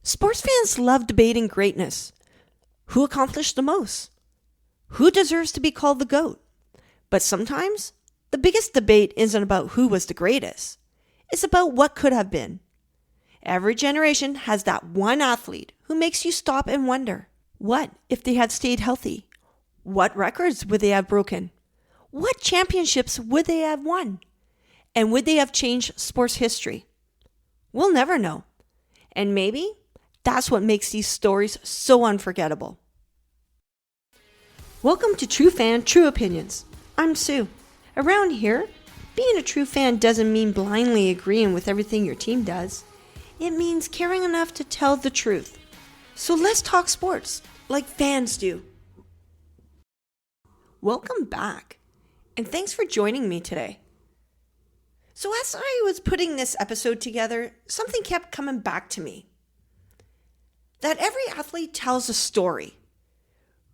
Sports fans love debating greatness. Who accomplished the most? Who deserves to be called the GOAT? But sometimes, the biggest debate isn't about who was the greatest. It's about what could have been. Every generation has that one athlete who makes you stop and wonder, what if they had stayed healthy? What records would they have broken? What championships would they have won? And would they have changed sports history? We'll never know. And maybe that's what makes these stories so unforgettable. Welcome to True Fan, True Opinions. I'm Sue. Around here, being a true fan doesn't mean blindly agreeing with everything your team does. It means caring enough to tell the truth. So let's talk sports, like fans do. Welcome back, and thanks for joining me today. So as I was putting this episode together, something kept coming back to me. That every athlete tells a story,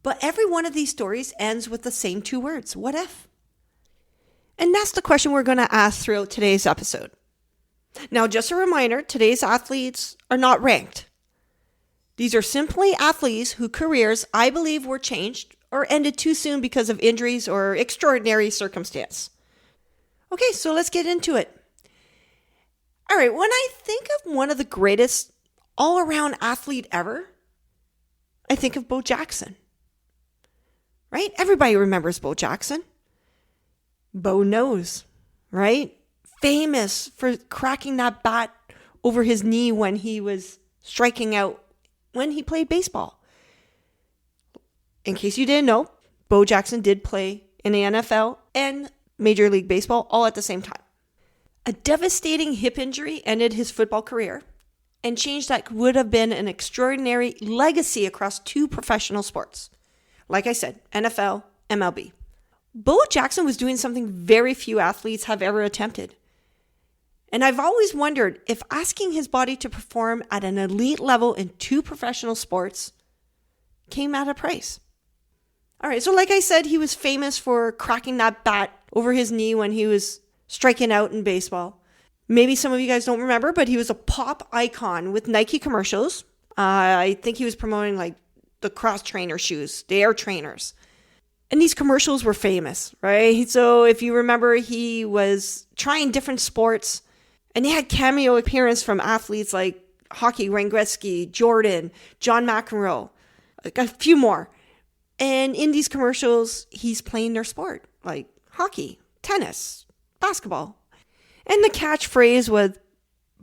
but every one of these stories ends with the same two words, what if? And that's the question we're going to ask throughout today's episode. Now, just a reminder, today's athletes are not ranked. These are simply athletes whose careers I believe were changed or ended too soon because of injuries or extraordinary circumstance. Okay, so let's get into it. All right, when I think of one of the greatest all-around athlete ever, I think of Bo Jackson. Right? Everybody remembers Bo Jackson. Bo knows, right? Famous for cracking that bat over his knee when he was striking out when he played baseball. In case you didn't know, Bo Jackson did play in the NFL and Major League Baseball all at the same time. A devastating hip injury ended his football career and changed that would have been an extraordinary legacy across two professional sports. Like I said, NFL, MLB. Bo Jackson was doing something very few athletes have ever attempted. And I've always wondered if asking his body to perform at an elite level in two professional sports came at a price. All right, so like I said, he was famous for cracking that bat over his knee when he was striking out in baseball. Maybe some of you guys don't remember, but he was a pop icon with Nike commercials. I think he was promoting like the cross trainer shoes, the Air Trainers. And these commercials were famous, right? So if you remember, he was trying different sports and he had cameo appearance from athletes like hockey, Wayne Gretzky, Jordan, John McEnroe, like a few more. And in these commercials, he's playing their sport, like hockey, tennis, basketball. And the catchphrase was,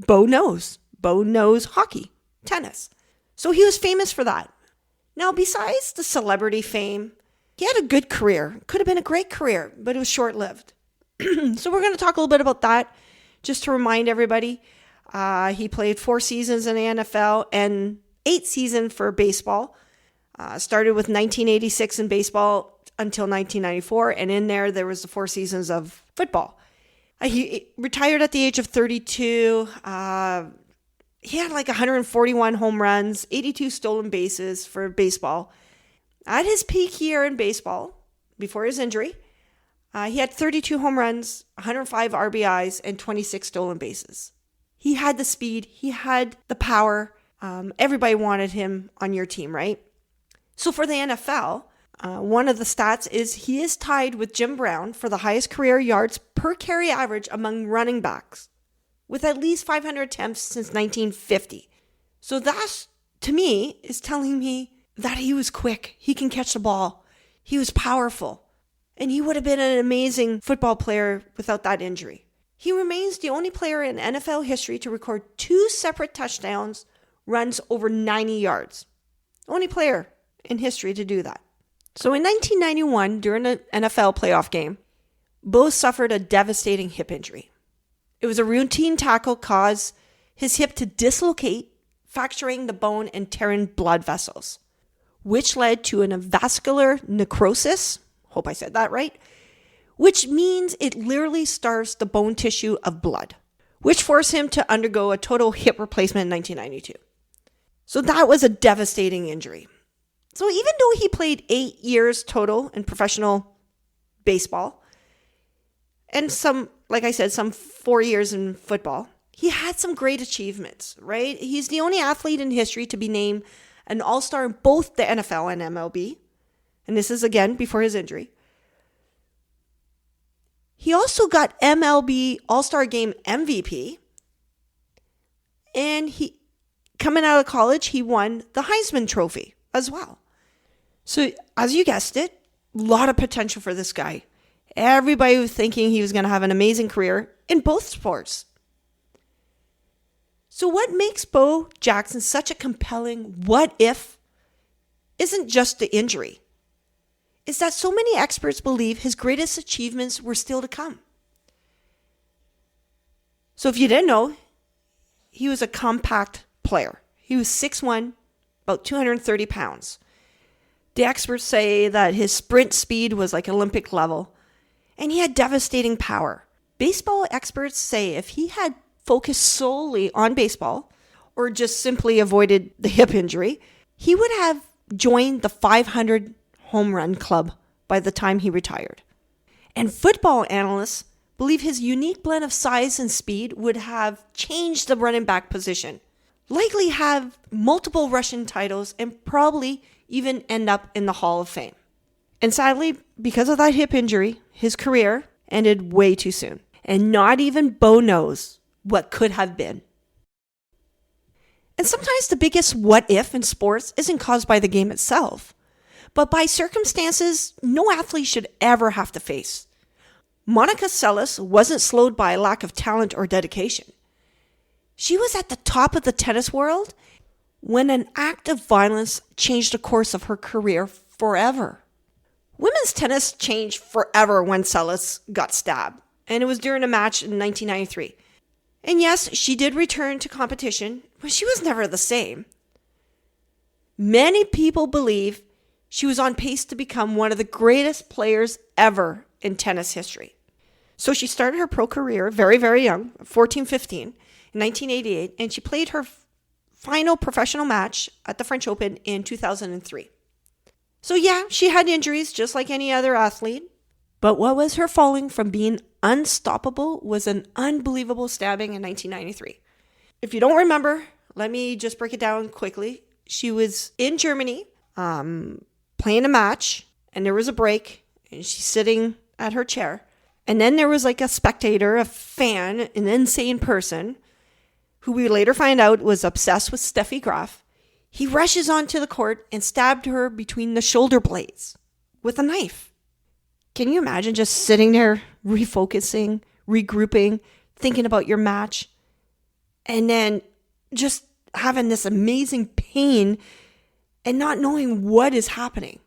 Bo knows. Bo knows hockey, tennis. So he was famous for that. Now, besides the celebrity fame, he had a good career. Could have been a great career, but it was short-lived. So we're going to talk a little bit about that, just to remind everybody. He played 4 seasons in the NFL and 8 seasons for baseball. Started with 1986 in baseball until 1994, and in there was the 4 seasons of football. He retired at the age of 32. He had like 141 home runs, 82 stolen bases for baseball. At his peak year in baseball, before his injury, he had 32 home runs, 105 RBIs, and 26 stolen bases. He had the speed. He had the power. Everybody wanted him on your team, right? So for the NFL, one of the stats is he is tied with Jim Brown for the highest career yards per carry average among running backs, with at least 500 attempts since 1950. So that, to me, is telling me that he was quick. He can catch the ball. He was powerful. And he would have been an amazing football player without that injury. He remains the only player in NFL history to record 2 separate touchdowns, runs over 90 yards. Only player in history to do that. So in 1991, during an NFL playoff game, Bo suffered a devastating hip injury. It was a routine tackle caused his hip to dislocate, fracturing the bone and tearing blood vessels, which led to an avascular necrosis, hope I said that right, which means it literally starves the bone tissue of blood, which forced him to undergo a total hip replacement in 1992. So that was a devastating injury. So even though he played 8 years total in professional baseball, and some 4 years in football, he had some great achievements, right? He's the only athlete in history to be named an all-star in both the NFL and MLB. And this is, again, before his injury. He also got MLB All-Star Game MVP. And coming out of college, he won the Heisman Trophy as well. So, as you guessed it, a lot of potential for this guy. Everybody was thinking he was going to have an amazing career in both sports. So what makes Bo Jackson such a compelling what if isn't just the injury. It's that so many experts believe his greatest achievements were still to come. So if you didn't know, he was a compact player. He was 6'1", about 230 pounds. The experts say that his sprint speed was like Olympic level, and he had devastating power. Baseball experts say if he had focused solely on baseball, or just simply avoided the hip injury, he would have joined the 500 home run club by the time he retired. And football analysts believe his unique blend of size and speed would have changed the running back position, likely have multiple rushing titles, and probably even end up in the Hall of Fame. And sadly, because of that hip injury, his career ended way too soon. And not even Bo knows what could have been. And sometimes the biggest what if in sports isn't caused by the game itself, but by circumstances no athlete should ever have to face. Monica Seles wasn't slowed by a lack of talent or dedication. She was at the top of the tennis world when an act of violence changed the course of her career forever. Women's tennis changed forever when Seles got stabbed, and it was during a match in 1993. And yes, she did return to competition, but she was never the same. Many people believe she was on pace to become one of the greatest players ever in tennis history. So she started her pro career very, very young, 14, 15, in 1988, and she played her final professional match at the French Open in 2003. So yeah, she had injuries just like any other athlete, but what was her falling from being unstoppable was an unbelievable stabbing in 1993. If you don't remember, let me just break it down quickly. She was in Germany playing a match, and there was a break, and she's sitting at her chair. And then there was like a spectator, a fan, an insane person, who we later find out was obsessed with Steffi Graf. He rushes onto the court and stabbed her between the shoulder blades with a knife. Can you imagine just sitting there, refocusing, regrouping, thinking about your match, and then just having this amazing pain and not knowing what is happening?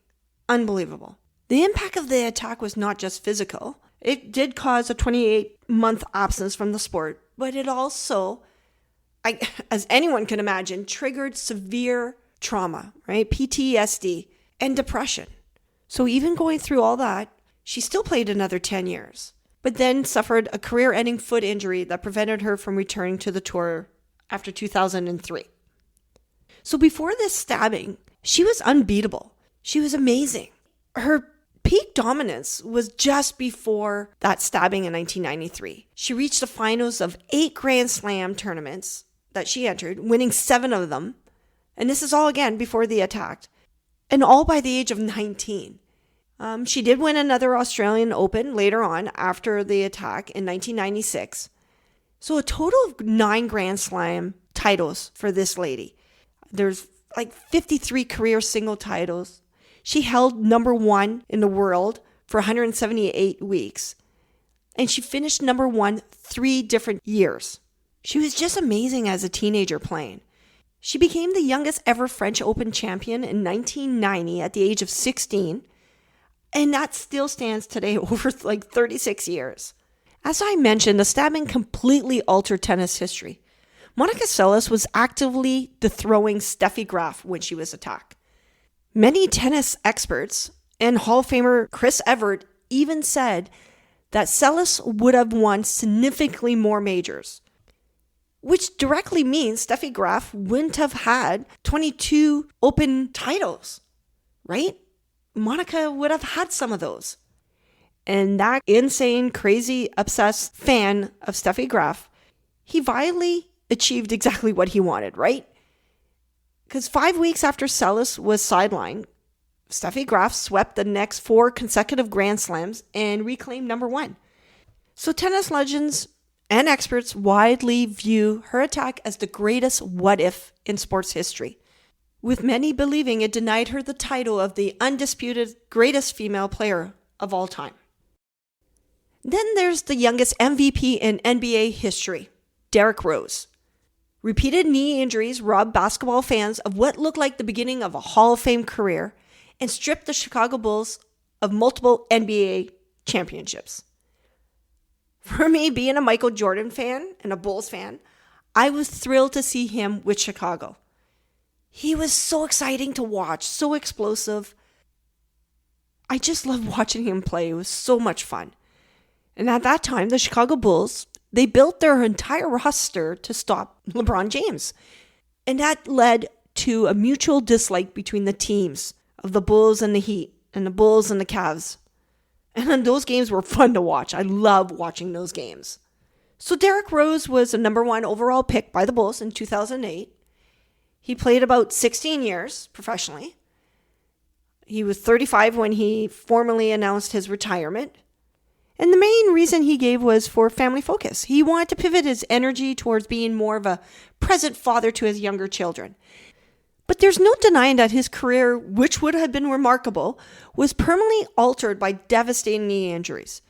Unbelievable. The impact of the attack was not just physical. It did cause a 28-month absence from the sport, but it also, as anyone can imagine, triggered severe trauma, right? PTSD and depression. So even going through all that, she still played another 10 years, but then suffered a career-ending foot injury that prevented her from returning to the tour after 2003. So before this stabbing, she was unbeatable. She was amazing. Her peak dominance was just before that stabbing in 1993. She reached the finals of 8 Grand Slam tournaments that she entered, winning 7 of them. And this is all again before the attack, and all by the age of 19. She did win another Australian Open later on after the attack in 1996. So a total of 9 Grand Slam titles for this lady. There's like 53 career single titles. She held number 1 in the world for 178 weeks. And she finished number 1 3 different years. She was just amazing as a teenager playing. She became the youngest ever French Open champion in 1990 at the age of 16. And that still stands today over like 36 years. As I mentioned, the stabbing completely altered tennis history. Monica Seles was actively dethrowing Steffi Graf when she was attacked. Many tennis experts and Hall of Famer Chris Evert even said that Seles would have won significantly more majors, which directly means Steffi Graf wouldn't have had 22 Open titles, right? Monica would have had some of those. And that insane, crazy, obsessed fan of Steffi Graf, he finally achieved exactly what he wanted, right? Because 5 weeks after Celis was sidelined, Steffi Graf swept the next 4 consecutive Grand Slams and reclaimed number 1. So tennis legends and experts widely view her attack as the greatest what if in sports history, with many believing it denied her the title of the undisputed greatest female player of all time. Then there's the youngest MVP in NBA history, Derrick Rose. Repeated knee injuries robbed basketball fans of what looked like the beginning of a Hall of Fame career and stripped the Chicago Bulls of multiple NBA championships. For me, being a Michael Jordan fan and a Bulls fan, I was thrilled to see him with Chicago. He was so exciting to watch, so explosive. I just loved watching him play. It was so much fun. And at that time, the Chicago Bulls, they built their entire roster to stop LeBron James. And that led to a mutual dislike between the teams of the Bulls and the Heat and the Bulls and the Cavs. And those games were fun to watch. I love watching those games. So Derrick Rose was a number 1 overall pick by the Bulls in 2008. He played about 16 years professionally. He was 35 when he formally announced his retirement. And the main reason he gave was for family focus. He wanted to pivot his energy towards being more of a present father to his younger children. But there's no denying that his career, which would have been remarkable, was permanently altered by devastating knee injuries.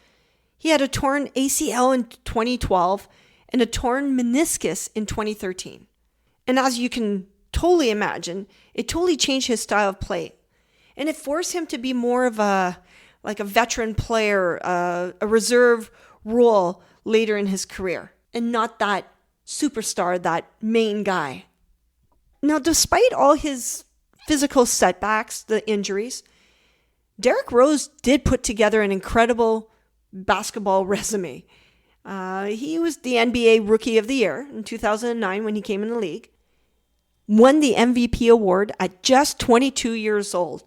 He had a torn ACL in 2012 and a torn meniscus in 2013. And as you can totally imagine, it totally changed his style of play. And it forced him to be more of a veteran player, a reserve role later in his career, and not that superstar, that main guy. Now, despite all his physical setbacks, the injuries, Derrick Rose did put together an incredible basketball resume. He was the NBA Rookie of the Year in 2009 when he came in the league, won the MVP award at just 22 years old,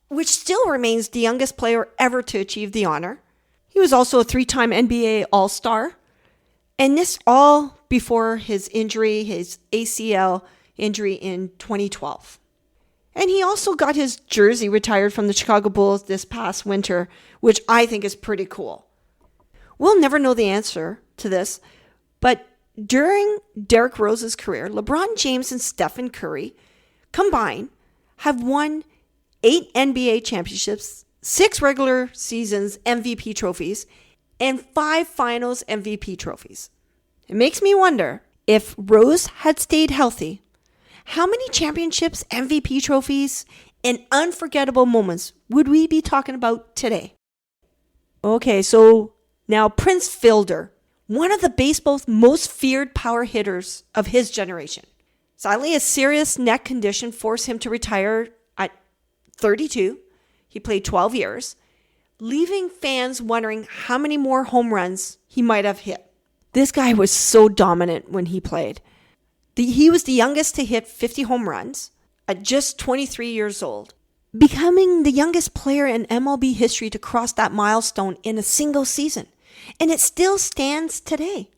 which still remains the youngest player ever to achieve the honor. He was also a 3-time NBA All-Star, and this all before his injury, his ACL injury in 2012. And he also got his jersey retired from the Chicago Bulls this past winter, which I think is pretty cool. We'll never know the answer to this, but during Derrick Rose's career, LeBron James and Stephen Curry combined have won 8 NBA championships, 6 regular seasons MVP trophies, and 5 finals MVP trophies. It makes me wonder, if Rose had stayed healthy, how many championships, MVP trophies, and unforgettable moments would we be talking about today? Okay, so now Prince Fielder, one of the baseball's most feared power hitters of his generation. Sadly, a serious neck condition forced him to retire at 32. He played 12 years, leaving fans wondering how many more home runs he might have hit. This guy was so dominant when he played. He was the youngest to hit 50 home runs at just 23 years old, becoming the youngest player in MLB history to cross that milestone in a single season. And it still stands today.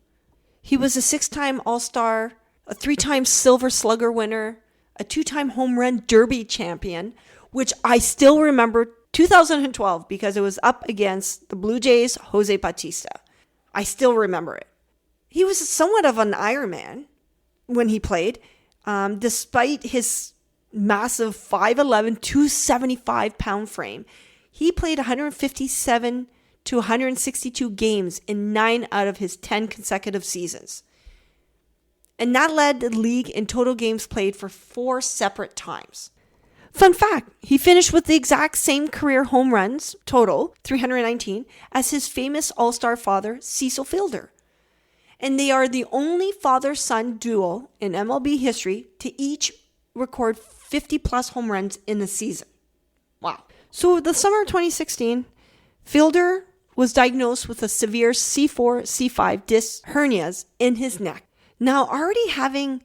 He was a 6-time All-Star, a 3-time Silver Slugger winner, a 2-time Home Run Derby champion, which I still remember 2012 because it was up against the Blue Jays' Jose Bautista. I still remember it. He was somewhat of an Iron Man when he played, despite his massive 5'11", 275-pound frame. He played 157 to 162 games in 9 out of his 10 consecutive seasons. And that led the league in total games played for 4 separate times. Fun fact, he finished with the exact same career home runs total, 319, as his famous all-star father, Cecil Fielder. And they are the only father-son duo in MLB history to each record 50-plus home runs in a season. Wow. So the summer of 2016, Fielder was diagnosed with a severe C4, C5 disc hernias in his neck. Now, already having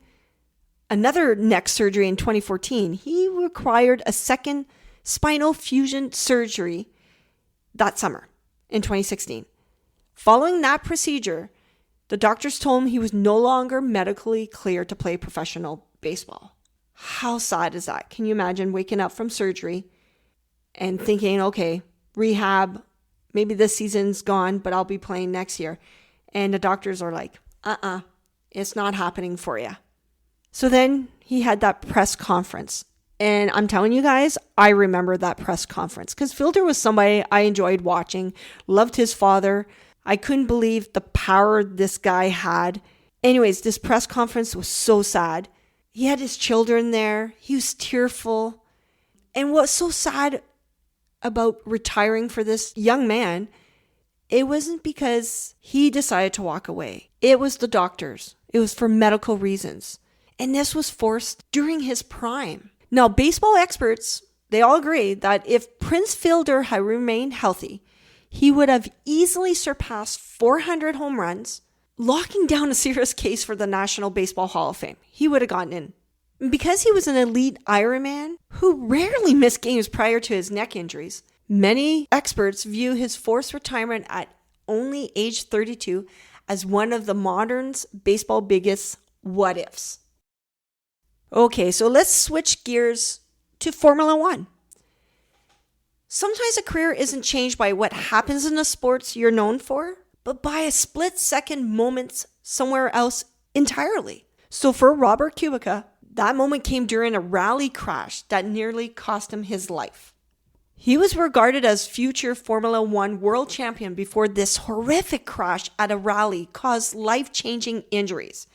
another neck surgery in 2014, he required a second spinal fusion surgery that summer in 2016. Following that procedure, The doctors told him he was no longer medically cleared to play professional baseball. How sad is that? Can you imagine waking up from surgery and thinking, okay, rehab, maybe this season's gone, but I'll be playing next year. And the doctors are like, it's not happening for you. So then he had that press conference. And I'm telling you guys, I remember that press conference because Fielder was somebody I enjoyed watching, loved his father. I couldn't believe the power this guy had. Anyways, this press conference was so sad. He had his children there. He was tearful. And what's so sad about retiring for this young man, it wasn't because he decided to walk away. It was the doctors. It was for medical reasons. And this was forced during his prime. Now, baseball experts, they all agree that if Prince Fielder had remained healthy, he would have easily surpassed 400 home runs, locking down a serious case for the National Baseball Hall of Fame. He would have gotten in. Because he was an elite Ironman who rarely missed games prior to his neck injuries, many experts view his forced retirement at only age 32 as one of the modern's baseball biggest what-ifs. Okay, so let's switch gears to Formula One. Sometimes a career isn't changed by what happens in the sports you're known for, but by a split-second moment somewhere else entirely. So for Robert Kubica, that moment came during a rally crash that nearly cost him his life. He was regarded as future Formula One world champion before this horrific crash at a rally caused life-changing injuries.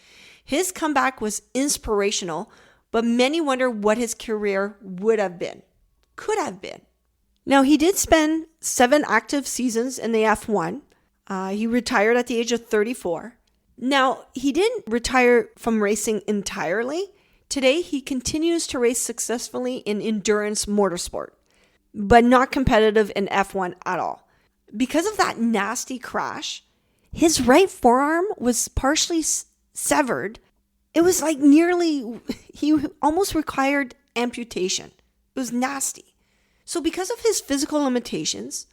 His comeback was inspirational, but many wonder what his career could have been. Now, he did spend 7 active seasons in the F1. He retired at the age of 34. Now, he didn't retire from racing entirely. Today, he continues to race successfully in endurance motorsport, but not competitive in F1 at all. Because of that nasty crash, his right forearm was partially severed. It was like he almost required amputation. It was nasty. So because of his physical limitations,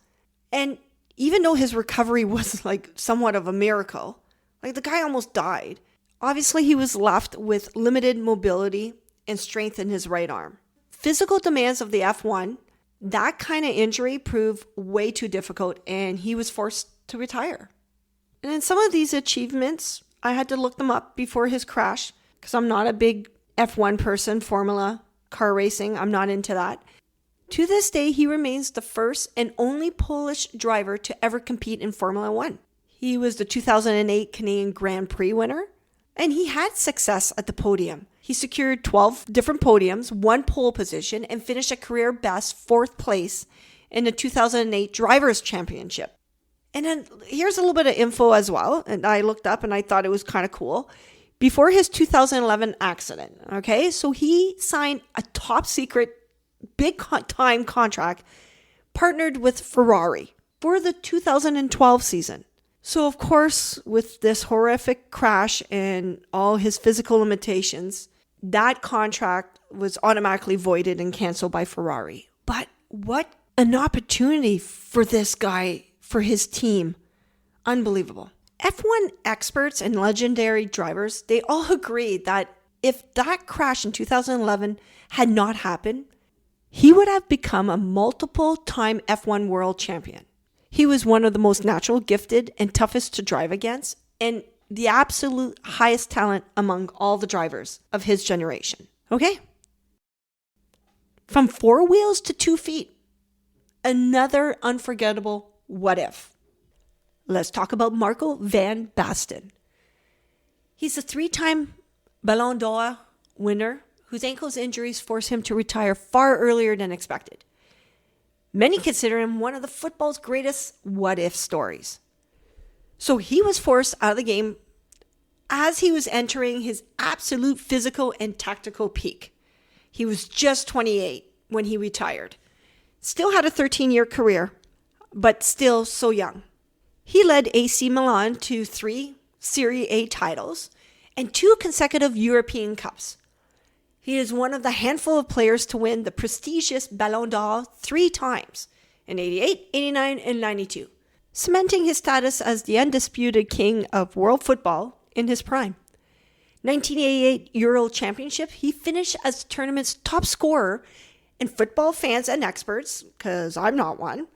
and even though his recovery was like somewhat of a miracle, like the guy almost died, obviously he was left with limited mobility and strength in his right arm. Physical demands of the F1, that kind of injury proved way too difficult and he was forced to retire. And in some of these achievements, I had to look them up before his crash because I'm not a big F1 person, Formula, car racing. I'm not into that. To this day, he remains the first and only Polish driver to ever compete in Formula One. He was the 2008 Canadian Grand Prix winner, and he had success at the podium. He secured 12 different podiums, 1 pole position, and finished a career best 4th place in the 2008 Drivers' Championship. And then here's a little bit of info as well, and I looked up and I thought it was kind of cool. Before his 2011 accident, okay, so he signed a top secret, big time contract, partnered with Ferrari for the 2012 season. So of course, with this horrific crash and all his physical limitations, that contract was automatically voided and canceled by Ferrari. But what an opportunity for this guy, for his team. Unbelievable. F1 experts and legendary drivers, they all agree that if that crash in 2011 had not happened, he would have become a multiple-time F1 world champion. He was one of the most natural gifted and toughest to drive against, and the absolute highest talent among all the drivers of his generation. Okay? From 4 wheels to 2 feet. Another unforgettable what if. Let's talk about Marco van Basten. He's a 3-time Ballon d'Or winner whose ankle injuries forced him to retire far earlier than expected. Many consider him one of the football's greatest what-if stories. So he was forced out of the game as he was entering his absolute physical and tactical peak. He was just 28 when he retired. Still had a 13-year career, but still so young. He led AC Milan to 3 Serie A titles and 2 consecutive European Cups. He is one of the handful of players to win the prestigious Ballon d'Or 3 times, in 88, 89, and 92. cementing his status as the undisputed king of world football in his prime. 1988 Euro Championship, he finished as the tournament's top scorer, and football fans and experts, because I'm not one,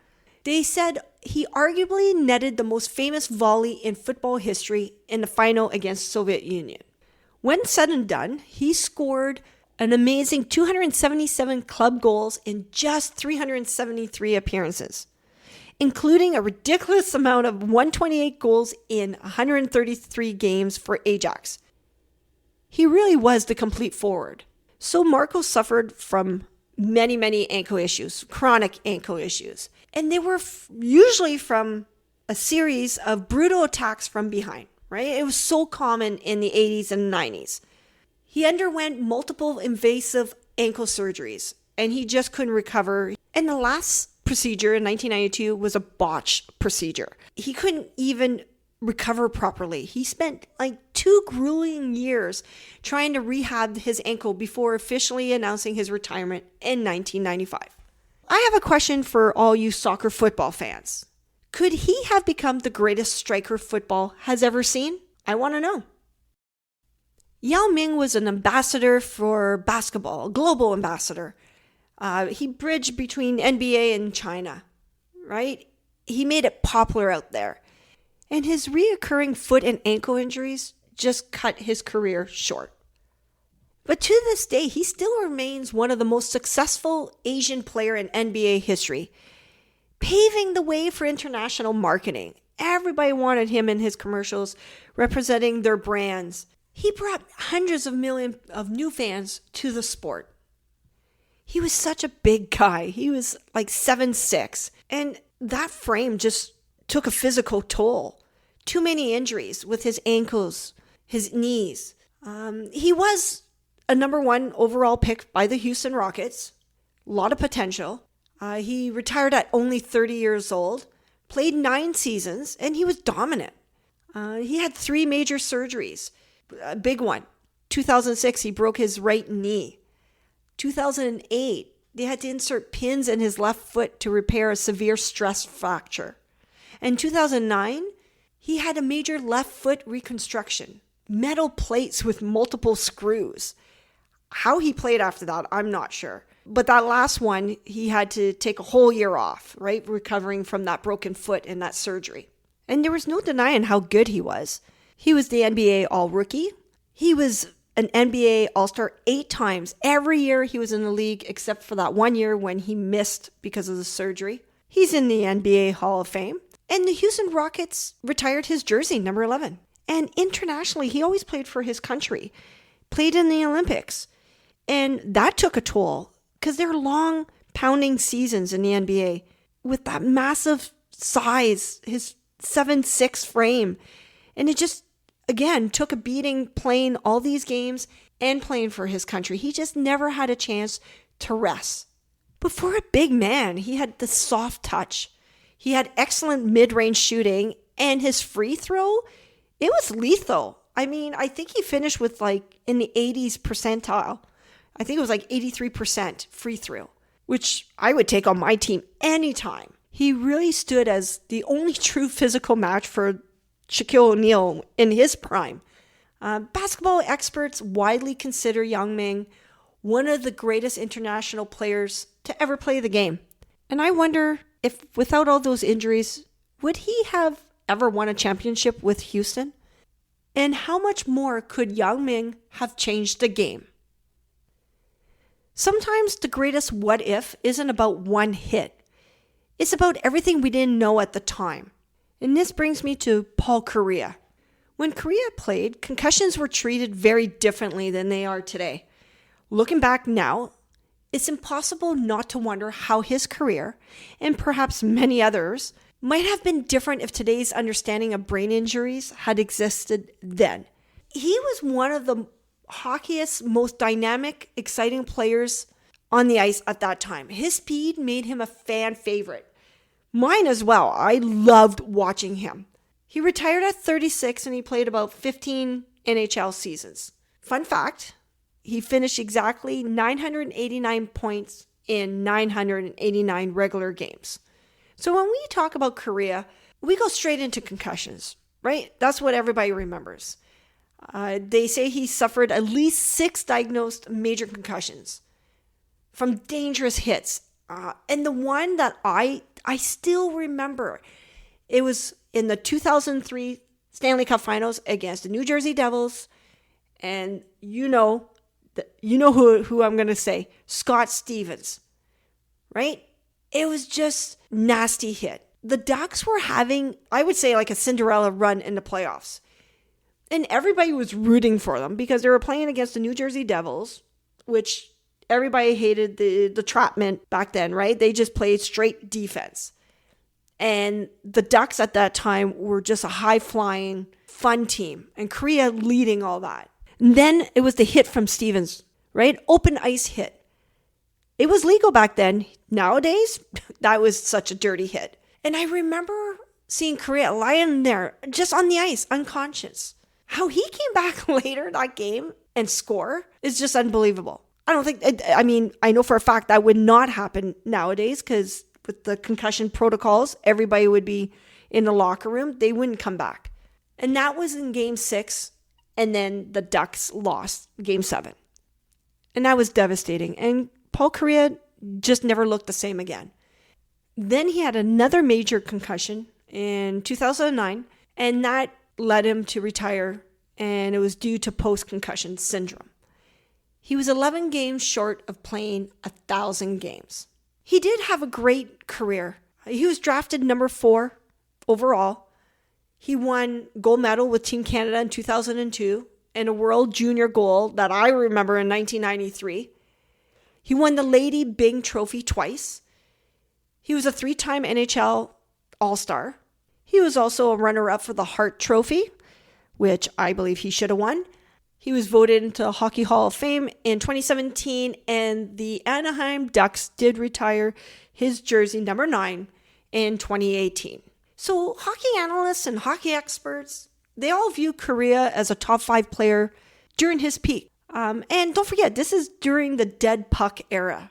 they said he arguably netted the most famous volley in football history in the final against Soviet Union. When said and done, he scored an amazing 277 club goals in just 373 appearances, including a ridiculous amount of 128 goals in 133 games for Ajax. He really was the complete forward. So Marco suffered from many ankle issues, chronic ankle issues. And they were usually from a series of brutal attacks from behind, right? It was so common in the 80s and 90s. He underwent multiple invasive ankle surgeries, and he just couldn't recover. And the last procedure in 1992 was a botched procedure. He couldn't even recover properly. He spent like 2 grueling years trying to rehab his ankle before officially announcing his retirement in 1995. I have a question for all you soccer football fans. Could he have become the greatest striker football has ever seen? I want to know. Yao Ming was an ambassador for basketball, a global ambassador. He bridged between NBA and China, right? He made it popular out there. And his reoccurring foot and ankle injuries just cut his career short. But to this day, he still remains one of the most successful Asian player in NBA history, paving the way for international marketing. Everybody wanted him in his commercials, representing their brands. He brought hundreds of millions of new fans to the sport. He was such a big guy. He was like 7'6", and that frame just took a physical toll. Too many injuries with his ankles, his knees. He was a number 1 overall pick by the Houston Rockets. A lot of potential. He retired at only 30 years old, played 9 seasons, and he was dominant. He had 3 major surgeries. A big one. 2006, he broke his right knee. 2008, they had to insert pins in his left foot to repair a severe stress fracture. In 2009, he had a major left foot reconstruction. Metal plates with multiple screws. How he played after that, I'm not sure. But that last one, he had to take a whole year off, right? Recovering from that broken foot and that surgery. And there was no denying how good he was. He was the NBA All-Rookie. He was an NBA All-Star 8 times. Every year he was in the league, except for that 1 year when he missed because of the surgery. He's in the NBA Hall of Fame. And the Houston Rockets retired his jersey, number 11. And internationally, he always played for his country. Played in the Olympics. And that took a toll because they're long, pounding seasons in the NBA with that massive size, his 7'6" frame. And it just, again, took a beating playing all these games and playing for his country. He just never had a chance to rest. But for a big man, he had the soft touch. He had excellent mid-range shooting, and his free throw, it was lethal. I mean, I think he finished with like in the 80s percentile. I think it was like 83% free throw, which I would take on my team anytime. He really stood as the only true physical match for Shaquille O'Neal in his prime. Basketball experts widely consider Yao Ming one of the greatest international players to ever play the game. And I wonder if without all those injuries, would he have ever won a championship with Houston? And how much more could Yao Ming have changed the game? Sometimes the greatest what if isn't about one hit. It's about everything we didn't know at the time. And this brings me to Paul Kariya. When Kariya played, concussions were treated very differently than they are today. Looking back now, it's impossible not to wonder how his career, and perhaps many others, might have been different if today's understanding of brain injuries had existed then. He was one of the hockey's most dynamic, exciting players on the ice at that time. His speed made him a fan favorite. Mine as well. I loved watching him. He retired at 36 and he played about 15 NHL seasons. Fun fact, he finished exactly 989 points in 989 regular games. So when we talk about Kariya, we go straight into concussions, right? That's what everybody remembers. They say he suffered at least 6 diagnosed major concussions from dangerous hits. And the one that I still remember, it was in the 2003 Stanley Cup Finals against the New Jersey Devils. And you know who I'm going to say, Scott Stevens, right? It was just nasty hit. The Ducks were having, I would say, like a Cinderella run in the playoffs. And everybody was rooting for them because they were playing against the New Jersey Devils, which everybody hated the trapment back then, right? They just played straight defense. And the Ducks at that time were just a high-flying, fun team. And Korea leading all that. And then it was the hit from Stevens, right? Open ice hit. It was legal back then. Nowadays, that was such a dirty hit. And I remember seeing Korea lying there just on the ice, unconscious. How he came back later that game and score is just unbelievable. I don't think, I know for a fact that would not happen nowadays because with the concussion protocols, everybody would be in the locker room. They wouldn't come back. And that was in game 6. And then the Ducks lost game 7. And that was devastating. And Paul Kariya just never looked the same again. Then he had another major concussion in 2009, and that led him to retire, and it was due to post-concussion syndrome. He was 11 games short of playing 1,000 games. He did have a great career. He was drafted number 4 overall. He won gold medal with Team Canada in 2002 and a World Junior gold that I remember in 1993. He won the Lady Byng Trophy twice. He was a 3-time NHL All-Star. He was also a runner-up for the Hart Trophy, which I believe he should have won. He was voted into the Hockey Hall of Fame in 2017, and the Anaheim Ducks did retire his jersey number 9 in 2018. So hockey analysts and hockey experts, they all view Kariya as a top 5 player during his peak. And don't forget, this is during the dead puck era,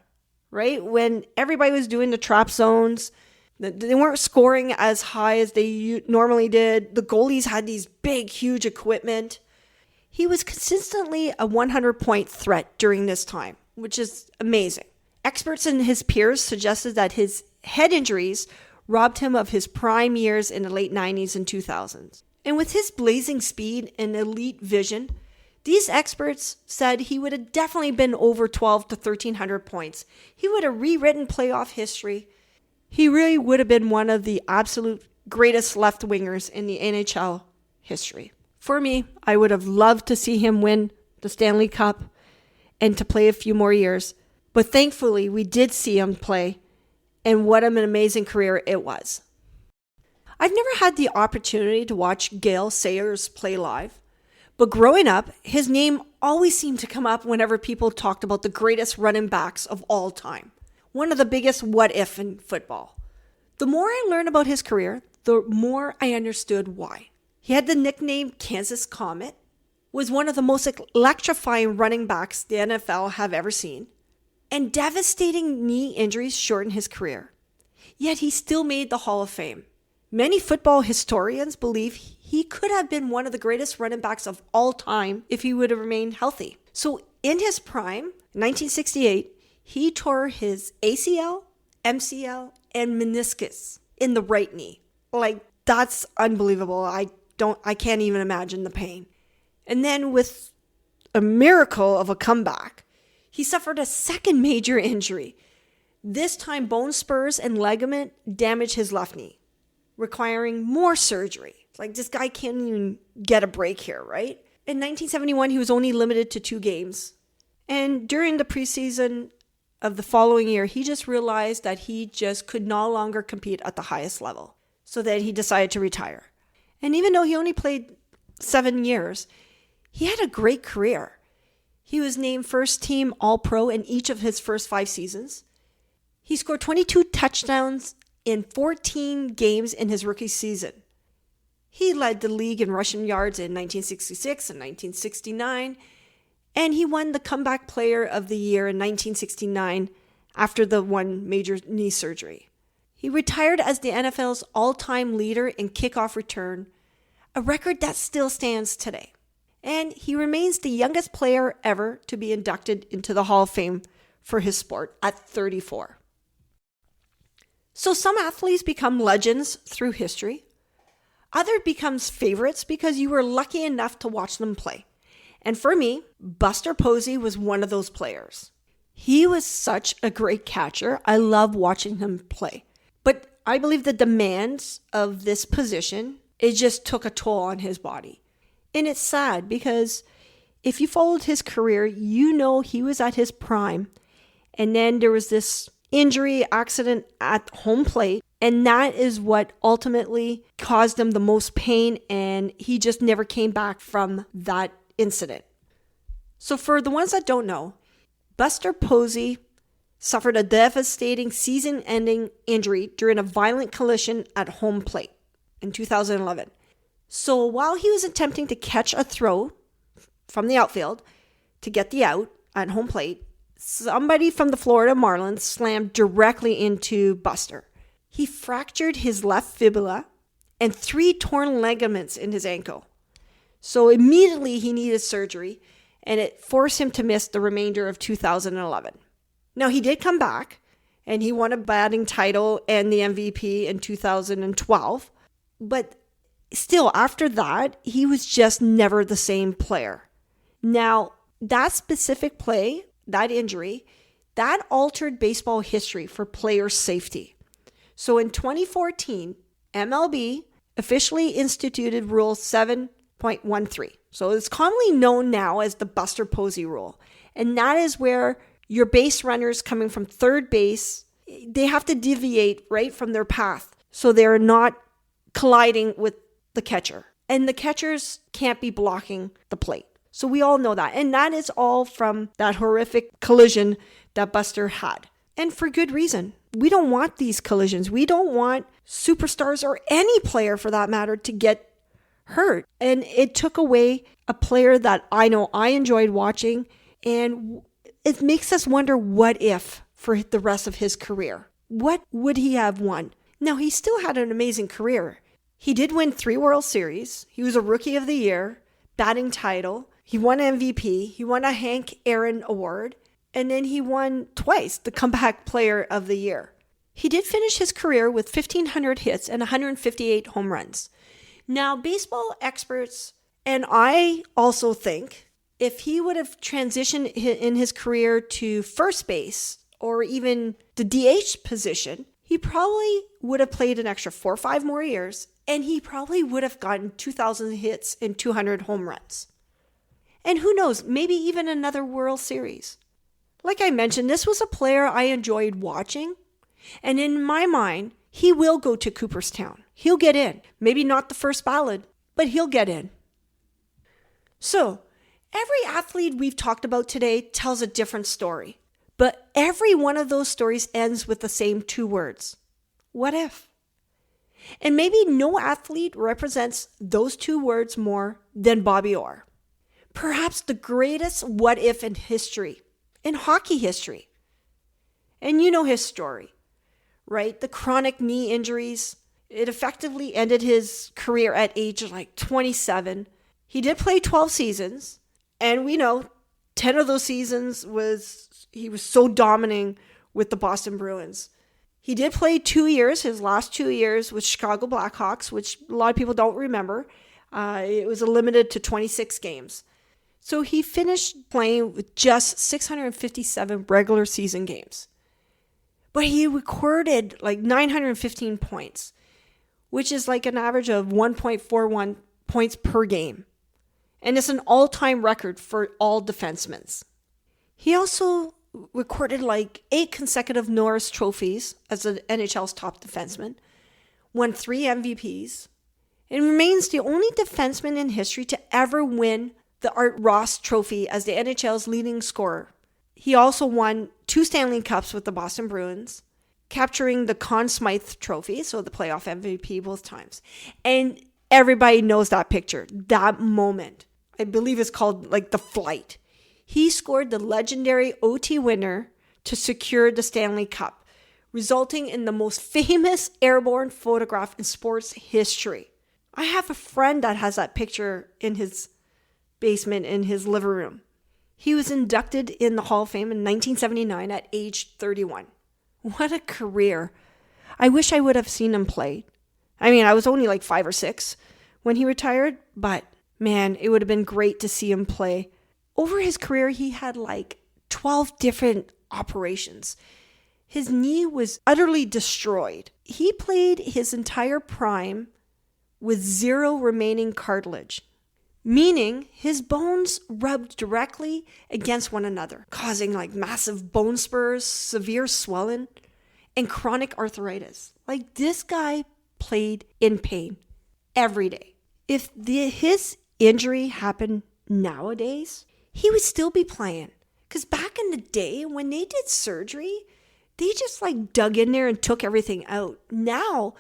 right? When everybody was doing the trap zones, they weren't scoring as high as they normally did. The goalies had these big, huge equipment. He was consistently a 100-point threat during this time, which is amazing. Experts and his peers suggested that his head injuries robbed him of his prime years in the late 90s and 2000s. And with his blazing speed and elite vision, these experts said he would have definitely been over 12 to 1,300 points. He would have rewritten playoff history. He really would have been one of the absolute greatest left wingers in the NHL history. For me, I would have loved to see him win the Stanley Cup and to play a few more years. But thankfully, we did see him play, and what an amazing career it was. I've never had the opportunity to watch Gale Sayers play live, but growing up, his name always seemed to come up whenever people talked about the greatest running backs of all time. One of the biggest what if in football. The more I learned about his career, the more I understood why. He had the nickname Kansas Comet, was one of the most electrifying running backs the NFL have ever seen, and devastating knee injuries shortened his career. Yet he still made the Hall of Fame. Many football historians believe he could have been one of the greatest running backs of all time if he would have remained healthy. So in his prime, 1968, he tore his ACL, MCL, and meniscus in the right knee. Like, that's unbelievable. I can't even imagine the pain. And then with a miracle of a comeback, he suffered a second major injury. This time, bone spurs and ligament damaged his left knee, requiring more surgery. Like, this guy can't even get a break here, right? In 1971, he was only limited to 2 games. And during the preseason of the following year, he just realized that he just could no longer compete at the highest level. So that he decided to retire. And even though he only played 7 years, he had a great career. He was named first team All-Pro in each of his first 5 seasons. He scored 22 touchdowns in 14 games in his rookie season. He led the league in rushing yards in 1966 and 1969, and he won the Comeback Player of the Year in 1969 after the one major knee surgery. He retired as the NFL's all-time leader in kickoff return, a record that still stands today. And he remains the youngest player ever to be inducted into the Hall of Fame for his sport at 34. So some athletes become legends through history. Others becomes favorites because you were lucky enough to watch them play. And for me, Buster Posey was one of those players. He was such a great catcher. I love watching him play. But I believe the demands of this position, it just took a toll on his body. And it's sad because if you followed his career, you know he was at his prime. And then there was this injury accident at home plate. And that is what ultimately caused him the most pain. And he just never came back from that incident. So for the ones that don't know, Buster Posey suffered a devastating season-ending injury during a violent collision at home plate in 2011. So while he was attempting to catch a throw from the outfield to get the out at home plate, somebody from the Florida Marlins slammed directly into Buster. He fractured his left fibula and 3 torn ligaments in his ankle. So immediately he needed surgery, and it forced him to miss the remainder of 2011. Now, he did come back, and he won a batting title and the MVP in 2012. But still, after that, he was just never the same player. Now, that specific play, that injury, that altered baseball history for player safety. So in 2014, MLB officially instituted Rule 7.13. So it's commonly known now as the Buster Posey rule. And that is where your base runners coming from third base, they have to deviate right from their path so they're not colliding with the catcher. And the catchers can't be blocking the plate. So we all know that. And that is all from that horrific collision that Buster had. And for good reason. We don't want these collisions. We don't want superstars or any player for that matter to get hurt. And it took away a player that I know I enjoyed watching. And it makes us wonder what if for the rest of his career. What would he have won? Now, he still had an amazing career. He did win 3 World Series. He was a Rookie of the Year, batting title. He won MVP. He won a Hank Aaron Award. And then he won twice the Comeback Player of the Year. He did finish his career with 1,500 hits and 158 home runs. Now, baseball experts, and I also think, if he would have transitioned in his career to first base or even the DH position, he probably would have played an extra 4 or 5 more years, and he probably would have gotten 2,000 hits and 200 home runs. And who knows, maybe even another World Series. Like I mentioned, this was a player I enjoyed watching. And in my mind, he will go to Cooperstown. He'll get in. Maybe not the first ballot, but he'll get in. So, every athlete we've talked about today tells a different story. But every one of those stories ends with the same 2 words. What if? And maybe no athlete represents those 2 words more than Bobby Orr. Perhaps the greatest what if in history. In hockey history. And you know his story, right? The chronic knee injuries. It effectively ended his career at age 27. He did play 12 seasons. And we know 10 of those seasons he was so dominating with the Boston Bruins. He did play 2 years, his last 2 years with Chicago Blackhawks, which a lot of people don't remember. It was limited to 26 games. So he finished playing with just 657 regular season games. But he recorded 915 points, which is an average of 1.41 points per game. And it's an all-time record for all defensemen. He also recorded 8 consecutive Norris trophies as the NHL's top defenseman, won 3 MVPs, and remains the only defenseman in history to ever win the Art Ross Trophy as the NHL's leading scorer. He also won 2 Stanley Cups with the Boston Bruins, capturing the Conn Smythe Trophy, so the playoff MVP both times. And everybody knows that picture, that moment. I believe it's called the flight. He scored the legendary OT winner to secure the Stanley Cup, resulting in the most famous airborne photograph in sports history. I have a friend that has that picture in his basement in his living room. He was inducted in the Hall of Fame in 1979 at age 31. What a career. I wish I would have seen him play. I mean, I was only like 5 or 6 when he retired, but man, it would have been great to see him play. Over his career, he had like 12 different operations. His knee was utterly destroyed. He played his entire prime with 0 remaining cartilage, meaning his bones rubbed directly against one another, causing like massive bone spurs, severe swelling, and chronic arthritis. Like, this guy played in pain every day. If his injury happened nowadays, he would still be playing. Because back in the day, when they did surgery, they just like dug in there and took everything out. Now,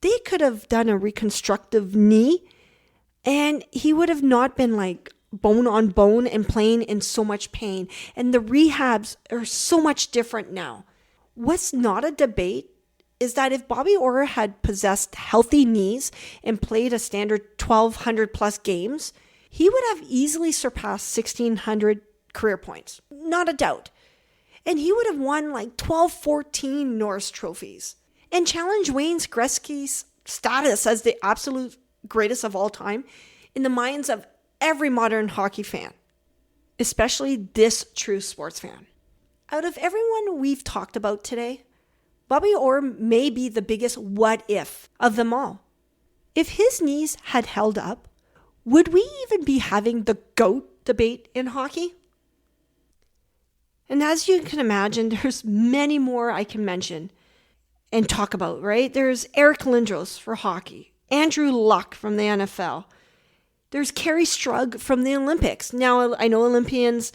they could have done a reconstructive knee and he would have not been like bone on bone and playing in so much pain. And the rehabs are so much different now. What's not a debate is that if Bobby Orr had possessed healthy knees and played a standard 1,200 plus games, he would have easily surpassed 1,600 career points. Not a doubt. And he would have won like 12, 14 Norris trophies and challenged Wayne Gretzky's status as the absolute greatest of all time in the minds of every modern hockey fan, especially this true sports fan. Out of everyone we've talked about today, Bobby Orr may be the biggest what if of them all. If his knees had held up, would we even be having the GOAT debate in hockey? And as you can imagine, there's many more I can mention and talk about, right? There's Eric Lindros for hockey, Andrew Luck from the NFL. There's Carrie Strug from the Olympics. Now, I know Olympians,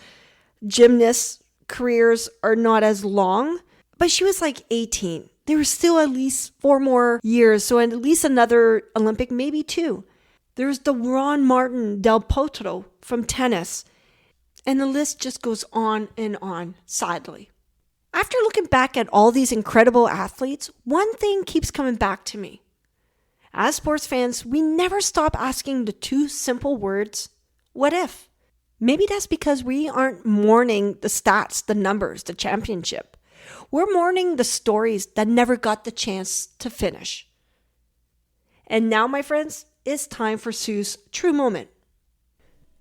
gymnasts' careers are not as long, but she was like 18. There was still at least 4 more years, so at least another Olympic, maybe 2. There's the Ron Martin Del Potro from tennis. And the list just goes on and on, sadly. After looking back at all these incredible athletes, one thing keeps coming back to me. As sports fans, we never stop asking the 2 simple words, what if? Maybe that's because we aren't mourning the stats, the numbers, the championship. We're mourning the stories that never got the chance to finish. And now, my friends, it's time for Sue's true moment.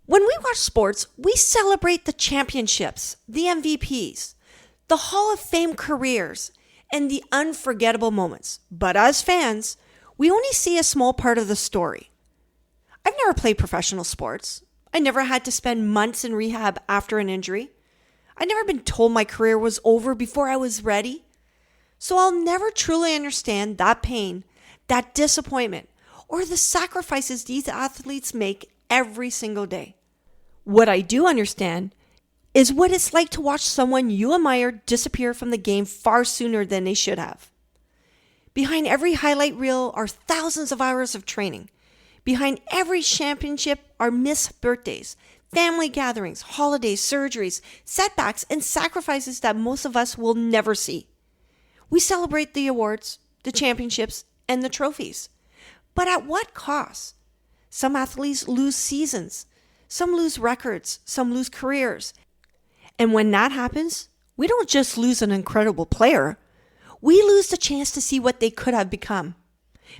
When we watch sports, we celebrate the championships, the MVPs, the Hall of Fame careers, and the unforgettable moments. But as fans, we only see a small part of the story. I've never played professional sports. I never had to spend months in rehab after an injury. I've never been told my career was over before I was ready. So I'll never truly understand that pain, that disappointment, or the sacrifices these athletes make every single day. What I do understand is what it's like to watch someone you admire disappear from the game far sooner than they should have. Behind every highlight reel are thousands of hours of training. Behind every championship are missed birthdays, family gatherings, holidays, surgeries, setbacks, and sacrifices that most of us will never see. We celebrate the awards, the championships, and the trophies. But at what cost? Some athletes lose seasons. Some lose records, some lose careers. And when that happens, we don't just lose an incredible player. We lose the chance to see what they could have become.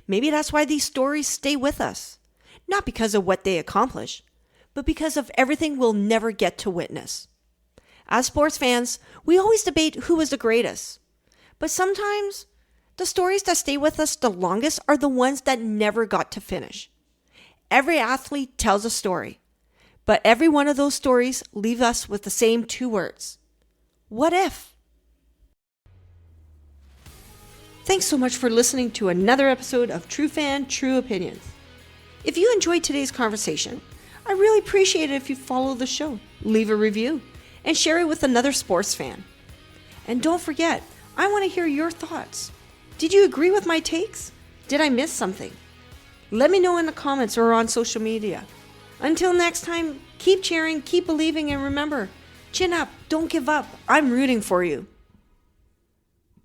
Maybe that's why these stories stay with us. Not because of what they accomplish, but because of everything we'll never get to witness. As sports fans, we always debate who was the greatest. But sometimes, the stories that stay with us the longest are the ones that never got to finish. Every athlete tells a story. But every one of those stories leave us with the same 2 words. What if? Thanks so much for listening to another episode of True Fan, True Opinions. If you enjoyed today's conversation, I really appreciate it if you follow the show, leave a review, and share it with another sports fan. And don't forget, I want to hear your thoughts. Did you agree with my takes? Did I miss something? Let me know in the comments or on social media. Until next time, keep cheering, keep believing, and remember, chin up, don't give up. I'm rooting for you.